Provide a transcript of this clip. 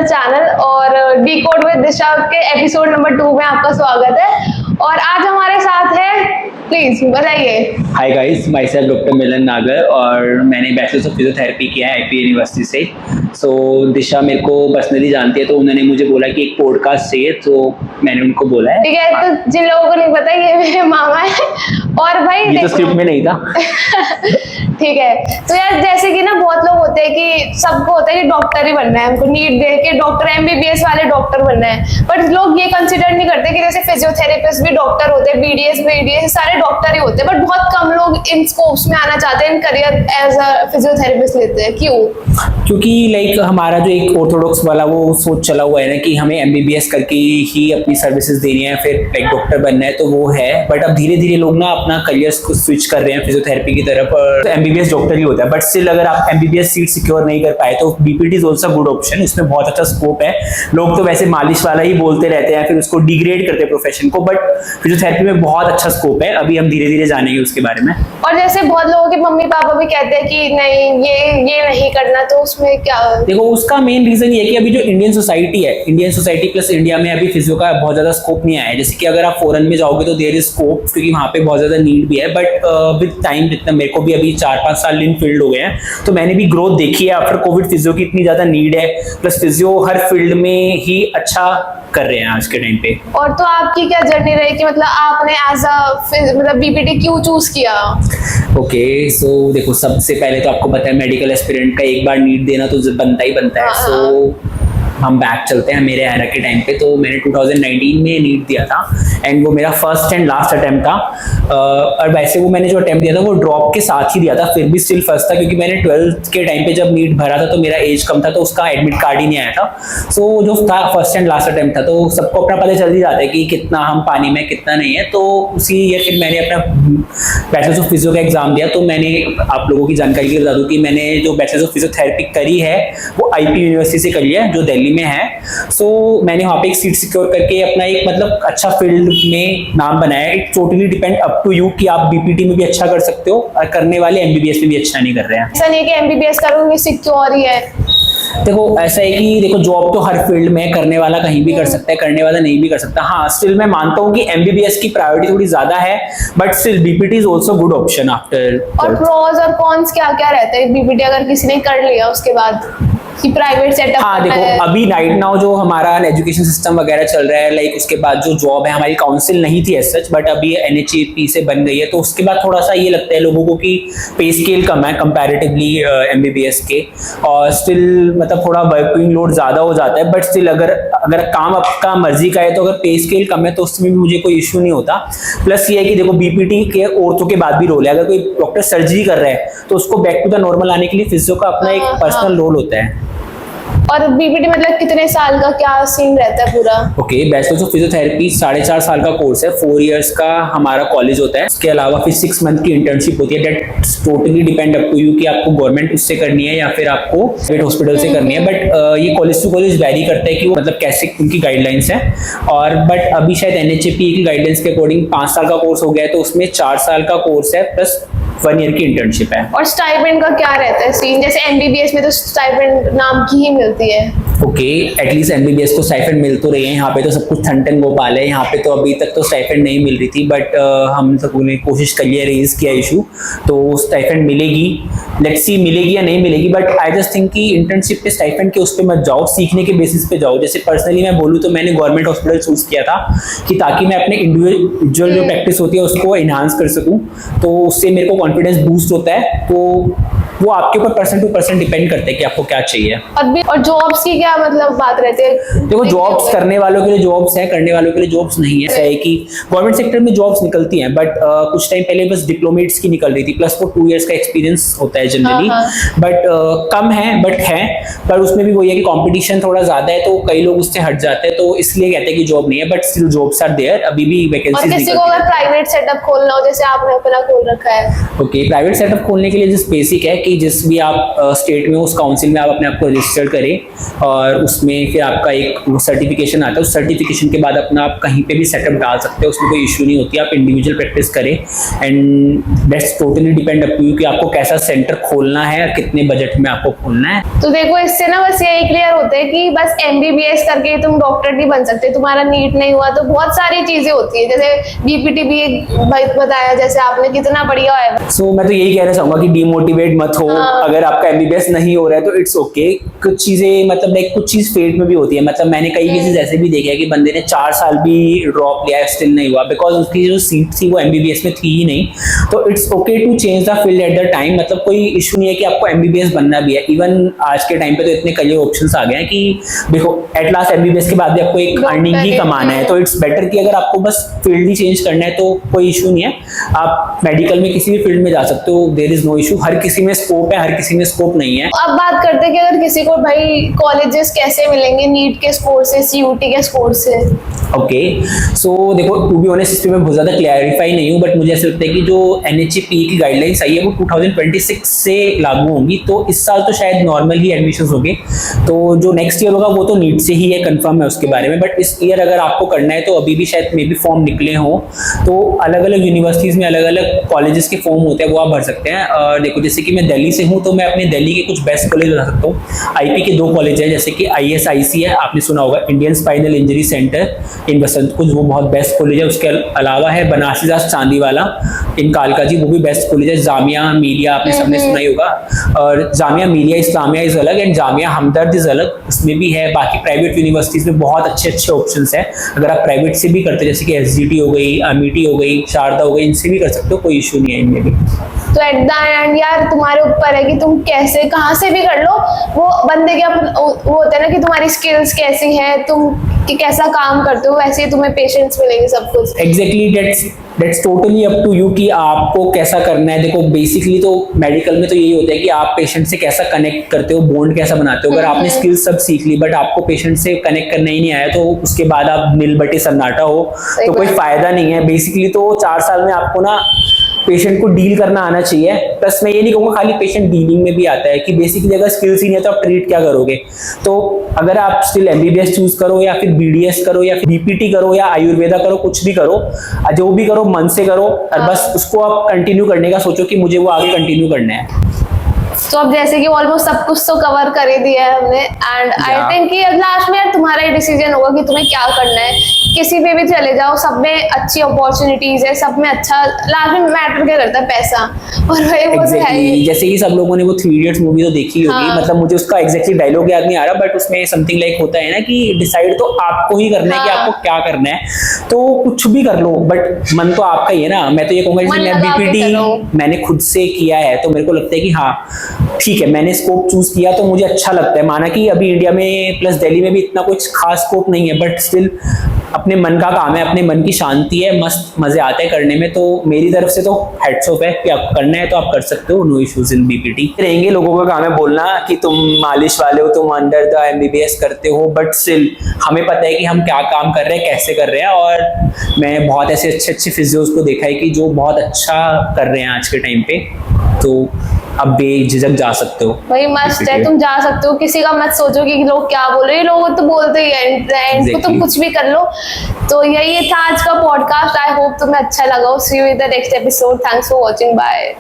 Channel और D code with दिशा के episode number 2 में आपका स्वागत है। और आज हमारे साथ है, प्लीज बताइए। Hi guys, myself doctor Milan Nagar और मैंने बैचलर्स ऑफ फिजियोथेरेपी किया है आईपी यूनिवर्सिटी से। सो दिशा मेरे को पर्सनली जानती है, तो उन्होंने मुझे बोला कि एक पॉडकास्ट चाहिए, तो मैंने उनको बोला है। ठीक है, तो जिन लोगों को नहीं पता, ये मेरे मामा है। और भाई ये तो स्क्रिप्ट में नहीं था। ठीक है, तो यार जैसे कि ना बहुत लोग होते हैं कि सबको होता है कि डॉक्टर ही बनना है, हमको नीट दे के डॉक्टर एमबीबीएस वाले डॉक्टर बनना है। बट लोग ये कंसिडर नहीं करते कि जैसे फिजियोथेरेपिस्ट भी डॉक्टर होते हैं, बीडीएस सारे डॉक्टर ही होते हैं। बट बहुत कम लोग इन स्कोप्स में आना चाहते हैं, in career as a physiotherapist लेते हैं। क्यों? क्योंकि लाइक हमारा जो एक ऑर्थोडॉक्स वाला वो सोच चला हुआ है ना कि हमें एमबीबीएस करके ही अपनी सर्विसेज देनी है, फिर लाइक डॉक्टर बनना है, तो वो है। बट अब धीरे धीरे लोग ना अपना करियर को स्विच कर रहे हैं फिजियोथेरेपी की तरफ, और एमबीबीएस डॉक्टर ही होता है। बट स्टिल अगर आप एमबीबीएस सीट सिक्योर नहीं कर पाए तो BPT is also good option, इसमें बहुत अच्छा स्कोप है। लोग तो वैसे मालिश वाला ही बोलते रहते हैं, फिर उसको डिग्रेड करते हैं प्रोफेशन को, बट फिजियोथेरेपी में बहुत अच्छा स्कोप है। अभी हम धीरे धीरे जानेंगे उसके बारे में। और जैसे बहुत लोगों के मम्मी पापा भी कहते हैं कि नहीं ये नहीं करना, तो उसमें क्या? देखो, उसका मेन रीजन ये है कि अभी जो इंडियन सोसाइटी है, इंडियन सोसाइटी प्लस इंडिया में अभी फिजियो का बहुत ज्यादा स्कोप नहीं आया है। जैसे कि अगर आप फॉरेन में जाओगे तो देयर इज स्कोप, क्योंकि वहाँ पे बहुत ज्यादा नीड भी है। बट विद टाइम, जितना मेरे को भी अभी 4-5 साल इन फील्ड हो गए हैं, तो मैंने भी ग्रोथ देखी है। आफ्टर कोविड फिजियो की इतनी ज्यादा नीड है, प्लस फिजियो हर फील्ड में ही अच्छा कर रहे हैं आज के टाइम पे। और तो आपकी क्या जर्नी रही कि मतलब आपने एज अ मतलब बीपीटी क्यों चूज किया? ओके, सो देखो, सबसे पहले तो आपको पता है मेडिकल एस्पिरेंट का एक बार नीट देना तो बनता ही बनता है। सो हम बैक चलते हैं मेरे एरा के टाइम पे, तो मैंने 2019 में नीट दिया था एंड वो मेरा फर्स्ट एंड लास्ट अटेम्प्ट था। और वैसे वो मैंने जो अटेम्प्ट दिया था वो ड्रॉप के साथ ही दिया था, फिर भी स्टिल फर्स्ट था, क्योंकि मैंने 12th के टाइम पे जब नीट भरा था तो मेरा एज कम था, तो उसका एडमिट कार्ड ही नहीं आया था। सो जो था फर्स्ट एंड लास्ट अटेम्प्ट था, तो सबको अपना पता चल ही जाता है कि कितना हम पानी में कितना नहीं है। तो उसी ईयर फिर मैंने अपना बैचलर्स ऑफ फिजियो का एग्जाम दिया। तो मैंने आप लोगों की जानकारी के लिए बता दूं कि मैंने जो बैचलर्स ऑफ फिजियोथेरेपी करी है वो आईपी यूनिवर्सिटी से करी है, जो दिल्ली में है। सो मैंने वहाँ पे एक सीट सिक्योर करके अपना एक मतलब अच्छा फील्ड में नाम बनाया। It totally depend up to you कि आप बीपीटी में भी अच्छा कर सकते हो, और करने वाले एमबीबीएस में भी अच्छा नहीं कर रहे हैं। ऐसा नहीं है कि एमबीबीएस करूंगी सिक्योर ही है। देखो, ऐसा है कि देखो, जॉब तो हर फील्ड में करने वाला कहीं भी कर सकता है, करने वाला नहीं भी कर सकता। हाँ, स्टिल मैं मानता हूँ कि एमबीबीएस की प्रायोरिटी थोड़ी ज्यादा है, but still BPT is also good option after. और प्रोज और कॉन्स क्या क्या रहते हैं बीपीटी अगर किसी ने कर लिया उसके बाद, कि प्राइवेट सेटअप? हाँ देखो, अभी राइट नाउ जो हमारा एजुकेशन सिस्टम वगैरह चल रहा है, लाइक उसके बाद जो जॉब है, हमारी काउंसिल नहीं थी एज सच, बट अभी एनएचएपी से बन गई है, तो उसके बाद थोड़ा सा ये लगता है लोगों को कि पे स्केल कम है कंपैरेटिवली एमबीबीएस के, और स्टिल मतलब थोड़ा वर्किंग लोड ज्यादा हो जाता है। बट स्टिल अगर काम आपका मर्जी का है, तो अगर पे स्केल कम है तो उसमें भी मुझे कोई इश्यू नहीं होता। प्लस ये है कि देखो, बीपीटी के औरतों के बाद भी रोल है। अगर कोई डॉक्टर सर्जरी कर रहा है तो उसको बैक टू द नॉर्मल आने के लिए फिजियो का अपना एक पर्सनल रोल होता है। और बीपीटी मतलब कितने साल का क्या सीन रहता है पूरा? ओके, बैचलर्स ऑफ फिजियोथेरेपी 4.5 साल का कोर्स है, 4 इयर्स का हमारा कॉलेज होता है। उसके अलावा फिर 6 मंथ की इंटर्नशिप होती है। That totally depend up to you कि आपको गवर्नमेंट उससे करनी है या फिर आपको प्राइवेट हॉस्पिटल से करनी है। बट ये कॉलेज टू कॉलेज वेरी करता है कि वो मतलब कैसे उनकी गाइडलाइंस है। और बट अभी शायद एनएचएपी की गाइडलाइंस के अकॉर्डिंग 5 साल का कोर्स हो गया है, तो उसमें 4 साल का कोर्स है प्लस 1 ईयर की इंटर्नशिप है। और स्टाइपेंड का क्या रहता है सीन? जैसे एमबीबीएस में तो स्टाइपेंड नाम की ही मिलती है। ओके, एटलीस्ट एमबीबीएस को स्टाइपेंड मिल तो रही है। यहाँ पे तो सब कुछ ठन ठन गोपाल है। यहाँ पे तो अभी तक तो स्टाइपेंड नहीं मिल रही थी, बट हम लोगों ने कोशिश करी है, रेज किया इशू, तो स्टाइपेंड मिलेगी। लेट्स सी मिलेगी या नहीं मिलेगी, बट आई जस्ट थिंक कि इंटर्नशिप पे स्टाइपेंड के उस पर मत जाओ, सीखने के बेसिस पे जाओ। जैसे पर्सनली मैं बोलूँ तो मैंने गवर्नमेंट हॉस्पिटल चूज किया था कि ताकि मैं अपने इंडिविजुअल जो प्रैक्टिस होती है उसको एनहांस कर सकूँ, तो उससे मेरे को कॉन्फिडेंस बूस्ट होता है। तो वो आपके ऊपर पर्सन टू पर्सन डिपेंड करता है कि आपको क्या चाहिए। और जॉब्स की क्या मतलब बात रहती है? देखो, जॉब्स करने वालों के लिए जॉब्स है, करने वालों के लिए जॉब्स नहीं है। ऐसा है कि गवर्नमेंट सेक्टर में जॉब्स निकलती हैं, बट कुछ टाइम पहले बस डिप्लोमेट्स की निकल रही थी, प्लस वो 2 इयर्स का एक्सपीरियंस होता है जनरली। बट कम है, बट है। पर उसमें भी वही है कि कंपटीशन थोड़ा ज्यादा है, तो कई लोग उससे हट जाते हैं, तो इसलिए कहते हैं कि जॉब नहीं है, but still jobs are there, अभी भी वैकेंसीज निकलती हैं। और किसी को अगर प्राइवेट सेटअप खोलना हो, जैसे आपने अपना खोल रखा है? ओके, प्राइवेट सेटअप खोलने के लिए जस्ट बेसिक है कि कि जिस भी आप स्टेट में उस काउंसिल में आप अपने आप को रजिस्टर करें और उसमें फिर आपका एक सर्टिफिकेशन आता है। उस सर्टिफिकेशन के बाद अपना आप कहीं पे भी सेटअप डाल सकते हो, उसमें कोई इशू नहीं होती। आप इंडिविजुअल प्रैक्टिस करें and that's totally depend up to you कि आपको कैसा सेंटर खोलना है और कितने बजट में आपको खोलना है। तो देखो इससे ना बस यही क्लियर होता है कि बस MBBS करके तुम डॉक्टर नहीं बन सकते, तुम्हारा नीट नहीं हुआ तो बहुत सारी चीजें होती है, जैसे BPT भी बताया जैसे आपने, कितना बढ़िया है। सो मैं तो यही कहना चाहूंगा कि डिमोटिवेट मत हो। अगर आपका MBBS नहीं हो रहा है तो इट्स ओके। कुछ चीजें मतलब लाइक कुछ चीज फेट में भी होती है। मतलब मैंने कई केसेस ऐसे भी देखे हैं कि बंदे ने 4 साल भी ड्रॉप लिया है, स्टिल नहीं हुआ, बिकॉज उसकी जो सीट थी वो MBBS में थी ही नहीं। तो it's okay to change the field at the time. मतलब कोई इशू नहीं है कि आपको MBBS बनना भी है। इवन आज के टाइम पे तो इतने कई ऑप्शंस आ गए हैं कि देखो एट लास्ट MBBS के बाद भी आपको एक अर्निंग ही कमाना है। तो इट्स बेटर कि अगर आपको बस फील्ड ही चेंज करना है तो कोई इशू नहीं है, आप मेडिकल में किसी भी फील्ड में जा सकते हो, देयर इज नो इशू। हर किसी में स्कोप है, हर किसी में स्कोप नहीं है। अब बात करते हैं कि अगर किसी को भाई कॉलेजेस कैसे मिलेंगे नीट के स्कोर से, CUT के स्कोर से। ओके सो देखो टू बी ऑनेस्ट इस पे मैं बहुत ज़्यादा क्लैरिफाई नहीं हूँ, बट मुझे ऐसा लगता है कि जो NHAP की गाइडलाइंस आई है वो 2026 से लागू होंगी। तो इस साल तो शायद नॉर्मल ही एडमिशंस होंगे, तो जो नेक्स्ट ईयर होगा वो तो नीट से ही है, कंफर्म है उसके बारे में। बट इस ईयर अगर आपको करना है तो अभी भी शायद मे बी फॉर्म निकले हों, तो अलग अलग यूनिवर्सिटीज़ में अलग अलग कॉलेजेस के फॉर्म होते हैं, वो आप भर सकते हैं। देखो जैसे कि मैं दिल्ली से हूँ तो मैं अपने दिल्ली के कुछ बेस्ट कॉलेज बता सकता हूँ। IP के 2 कॉलेज हैं, जैसे कि ISIC है, आपने सुना होगा, इंडियन स्पाइनल इंजरी सेंटर इन बसंत कुंज, वो बहुत बेस्ट कॉलेज है। उसके अलावा है बनारसीदास चांदीवाला इन कालकाजी, वो भी बेस्ट कॉलेज है। जामिया मिलिया आपने सबने सुना ही होगा, और जामिया मिलिया इस्लामिया इज अलग एंड जामिया हमदर्द इज अलग, उसमें भी है। बाकी प्राइवेट यूनिवर्सिटीज़ में बहुत अच्छे अच्छे ऑप्शंस हैं। अगर आप प्राइवेट से भी करते हैं जैसे कि SGT हो गई, अमिटी हो गई, शारदा हो गई, इनसे भी कर सकते हो, कोई इशू नहीं है इनमें भी। तो एट द एंड यार तुम्हारे ऊपर है कि तुम कैसे कहाँ से भी कर लो, वो बंदे के वो होता है ना कि तुम्हारी स्किल्स कैसी है, तुम कि कैसा काम करते हो, वैसे ही तुम्हें पेशेंस मिलेंगे सब कुछ। Exactly that's totally up to you कि आपको कैसा करना है। देखो बेसिकली तो मेडिकल में तो यही होता है कि आप पेशेंट से कैसा कनेक्ट करते हो, बॉन्ड कैसा बनाते हो। अगर आपने स्किल्स सब सीख ली बट आपको पेशेंट से कनेक्ट करना ही नहीं आया तो उसके बाद आप नील बटे सन्नाटा हो तो कोई फायदा नहीं है। बेसिकली तो 4 साल में आपको ना पेशेंट को डील करना आना चाहिए। प्लस मैं ये नहीं कहूँगा खाली पेशेंट डीलिंग में भी आता है कि बेसिकली अगर स्किल्स ही नहीं है तो आप ट्रीट क्या करोगे। तो अगर आप स्टिल MBBS चूज करो या फिर BDS करो या फिर BPT करो या आयुर्वेदा करो, कुछ भी करो, जो भी करो मन से करो और बस उसको आप कंटिन्यू करने का सोचो कि मुझे वो आगे कंटिन्यू करना है। तो अब जैसे कि ऑलमोस्ट सब कुछ तो कवर कर ही दिया है हमने, एंड आई थिंक कि अब लास्ट में यार तुम्हारा ही डिसीजन होगा कि तुम्हें क्या करना है। किसी पे भी चले जाओ, सब में अच्छी अपॉर्चुनिटीज है, सब में अच्छा, लास्ट में मैटर क्या करता है, पैसा। और भाई वो तो है ही। जैसे कि सब लोगों ने वो 3 इडियट्स मूवी तो देखी होगी। मतलब मुझे उसका एग्जैक्टली डायलॉग याद नहीं आ रहा, बट उसमें समथिंग लाइक होता है ना कि डिसाइड तो आपको ही करना है कि आपको क्या करना है। तो कुछ भी कर लो बट मन तो आपका ही है ना। मैं तो ये कहूंगा जैसे मैं BPT मैंने खुद से किया है तो मेरे को लगता है कि हाँ ठीक है, मैंने स्कोप चूज किया तो मुझे अच्छा लगता है। माना कि अभी इंडिया में प्लस दिल्ली में भी इतना कुछ खास स्कोप नहीं है, बट स्टिल अपने मन का काम है, अपने मन की शांति है, मस्त मजे आते हैं करने में। तो मेरी तरफ से तो हेड्स ऑफ है कि आपको करना है तो आप कर सकते हो, नो इश्यूज इन BPT। रहेंगे लोगों का काम है बोलना कि तुम मालिश वाले हो, तुम अंडर द MBBS करते हो, बट स्टिल हमें पता है कि हम क्या काम कर रहे हैं, कैसे कर रहे हैं। और मैं बहुत ऐसे अच्छे अच्छे फिजियोज को देखा है कि जो बहुत अच्छा कर रहे हैं आज के टाइम पे, तो अब बेझिझक जा सकते हो। वही मस्त है, तुम जा सकते हो, किसी का मत सोचो कि लोग क्या बोल रहे हैं, लोग तो बोलते ही हैं, तो तुम कुछ भी कर लो। तो यही था आज का पॉडकास्ट, आई होप तुम्हें अच्छा लगा। See you in the next episode, thanks for watching, bye.